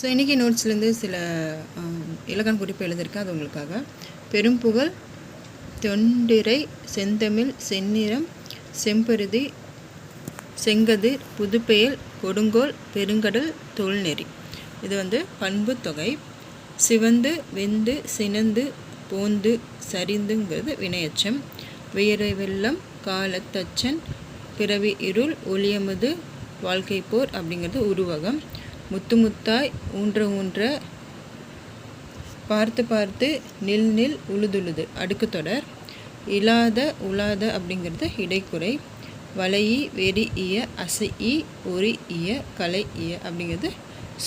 So இன்றைக்கி நோட்ஸ்லேருந்து சில இலக்கண குறிப்பு எழுதியிருக்கேன். அது உங்களுக்காக. பெரும்புகழ், தொண்டிரை, செந்தமிழ், செந்நிறம், செம்பருதி, செங்கதிர், புதுப்பெயல், கொடுங்கோல், பெருங்கடல், தொல்நெறி. இது பண்பு தொகை. சிவந்து, வெந்து, சினந்து, போந்து, சரிந்துங்கிறது வினையச்சம். வியரை வெள்ளம், காலத்தச்சன், பிறவி இருள், ஒளியமுது, வாழ்க்கை போர் அப்படிங்கிறது உருவகம். முத்து முத்தாய், ஊன்ற ஊன்ற, பார்த்து பார்த்து, நில் நில், உழுதுழுது அடுக்கு தொடர். இலாத உலாத அப்படிங்கிறது இடைக்குறை. வளையி, வெறி இய, அசை இ, ஒரி இய, கலை இய அப்படிங்கிறது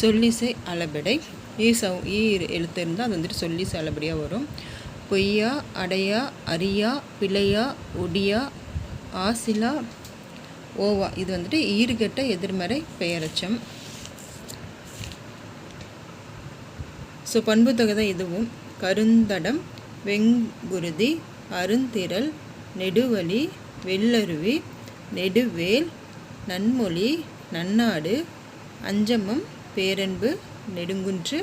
சொல்லிசை அளபெடை. ஈ எழுத்து இருந்தால் அது சொல்லிசை அளபடியாக வரும். பொய்யா, அடையா, அரியா, பிழையா, ஒடியா, ஆசிலா, ஓவா. இது ஈறுகெட்ட எதிர்மறை பெயரச்சம். ஸோ பண்பு தொகை தான் இதுவும். கருந்தடம், வெங்குருதி, அருந்திரள், நெடுவழி, வெள்ளருவி, நெடுவேல், நன்மொழி, நன்னாடு, அஞ்சமம், பேரன்பு, நெடுங்குன்று,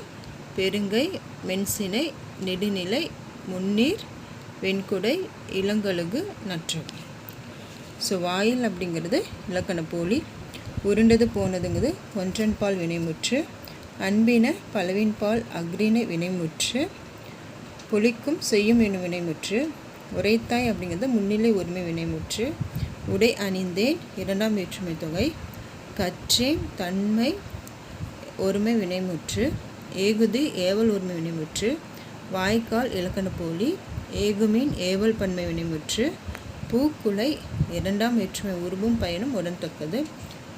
பெருங்கை, மென்சினை, நெடுநிலை, முன்னீர், வெண்குடை, இளங்கழுகு, நற்று. ஸோ வாயில் அப்படிங்கிறது இலக்கண போலி. உருண்டது போனதுங்கிறது ஒன்றன்பால் வினைமுற்று. அன்பின பலவின்பால் அக்ரிணை வினைமுற்று. பொலிக்கும் செய்யும் என்னும் வினைமுற்று. உரைத்தாய் அப்படிங்கிறது முன்னிலை ஒருமை வினைமுற்று. உடை அணிந்தேன் இரண்டாம் வேற்றுமை தொகை. கற்றேன் தன்மை ஒருமை வினைமுற்று. ஏகுதி ஏவல் ஒருமை வினைமுற்று. வாய்க்கால் இலக்கண போலி. ஏகுமீன் ஏவல் பன்மை வினைமுற்று. பூக்குலை இரண்டாம் வேற்றுமை உருவும் பயனும் உடன்தொக்கது.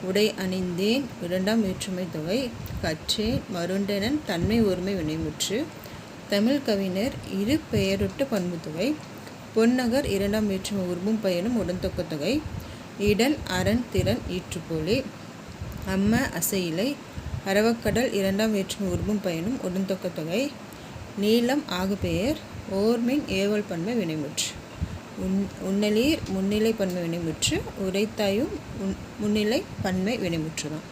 உடை அணிந்தேன் இரண்டாம் வேற்றுமை தொகை. கற்றேன் மருண்டனன் தன்மை ஒருமை வினைமுற்று. தமிழ் கவிஞர் இரு பெயரொட்டு பண்பு தொகை. பொன்னகர் இரண்டாம் வேற்றுமை உருவும் பயனும் உடன்தொக்க தொகை. இடன் அரண் திறன் ஈற்றுப்போலே. அம்ம அசையிலை. அரவக்கடல் இரண்டாம் வேற்றுமை உருவும் பயனும் உடன்தொக்க தொகை. நீளம் ஆகுபெயர். ஓர்மின் ஏவல் பன்மை வினைமுற்று. உன்னலீர் முன்னிலை பன்மை வினைமுற்று. உரைத்தாயும் முன்னிலை பன்மை வினைமுற்று தான்.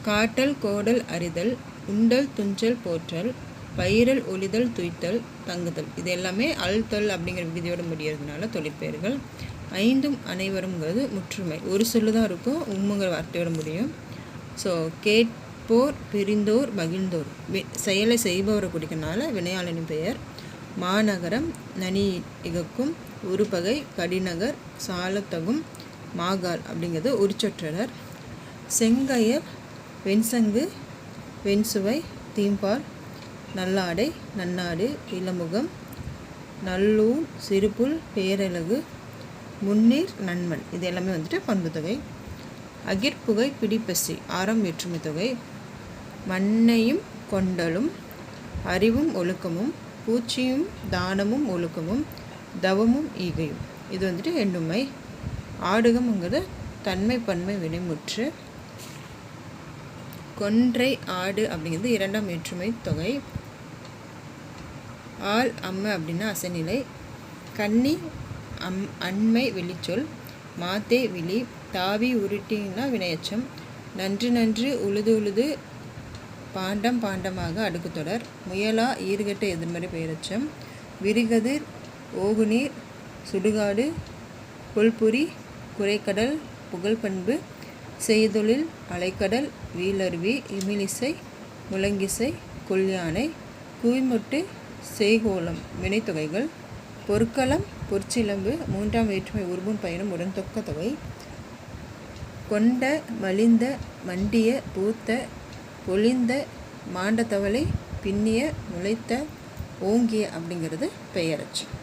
காட்டல் கோடல் அறிதல். உண்டல் துஞ்சல் போற்றல். பயிரல் ஒளிதல் துய்த்தல் தங்குதல். இது எல்லாமே அழ்த்தல் அப்படிங்கிற விதியோட முடியறதுனால தொழிற்பெயர்கள். ஐந்தும் அனைவருங்கிறது முற்றுமை. ஒரு சொல்லு தான் இருக்கும், உம்முங்கிற வார்த்தையோட முடியும். ஸோ கேட்போர், பிரிந்தோர், மகிழ்ந்தோர். செயலை செய்பவரை குறிக்கனால வினையாளனின் பெயர். மாநகரம் நனி இகக்கும். உருபகை கடிநகர் சாலத்தகும். மாகால் அப்படிங்கிறது உரிச்சொற்றலர். செங்கயர் வெண்சங்கு வெண்சுவை தீம்பால். நல்லாடை நன்னாடு இளமுகம். நல்லூன் சிறுபுல் பேரழகு. முன்னீர் நன்மல். இது எல்லாமே பண்பு தொகை. அகிர்புகை பிடிப்பசி ஆறாம் வேற்றுமை தொகை. மண்ணையும் கொண்டலும் அறிவும் ஒழுக்கமும். பூச்சியும் தானமும் ஒழுக்கமும். தவமும் ஈகையும். இது எண்ணுமை. ஆடுகம்ங்கிறது தன்மை பன்மை வினைமுற்று. கொன்றை ஆடு அப்படிங்கிறது இரண்டாம் வேற்றுமை தொகை. ஆள் அம்ம அப்படின்னா அசைநிலை. கன்னி அண்மை வெளிச்சொல். மாத்தே விழி. தாவி உருட்டின்னா வினையச்சம். நன்று நன்று உழுது உழுது பாண்டம் பாண்டமாக அடுக்கு தொடர். முயலா ஈறுகட்ட எதிர்மறை பெயரச்சம். விரிகதிர் ஓகுநீர் சுடுகாடு. கொல்புரி குறைக்கடல் புகழ்பண்பு. செய்தொழில் அலைக்கடல் வீலருவி. இமிலிசை முழங்கிசை கொல்யானை. குவிமொட்டு செய்கோளம் வினைத்தொகைகள். பொற்களம் பொற்சிலம்பு மூன்றாம் வேற்றுமை உருவும் பயனும் உடன்தொக்க தொகை. கொண்ட மலிந்த மண்டிய பூத்த பொலிந்த மாண்டதவளை பின்னிய முளைத்த ஓங்கிய அப்படிங்கிறது பெயரச்சம்.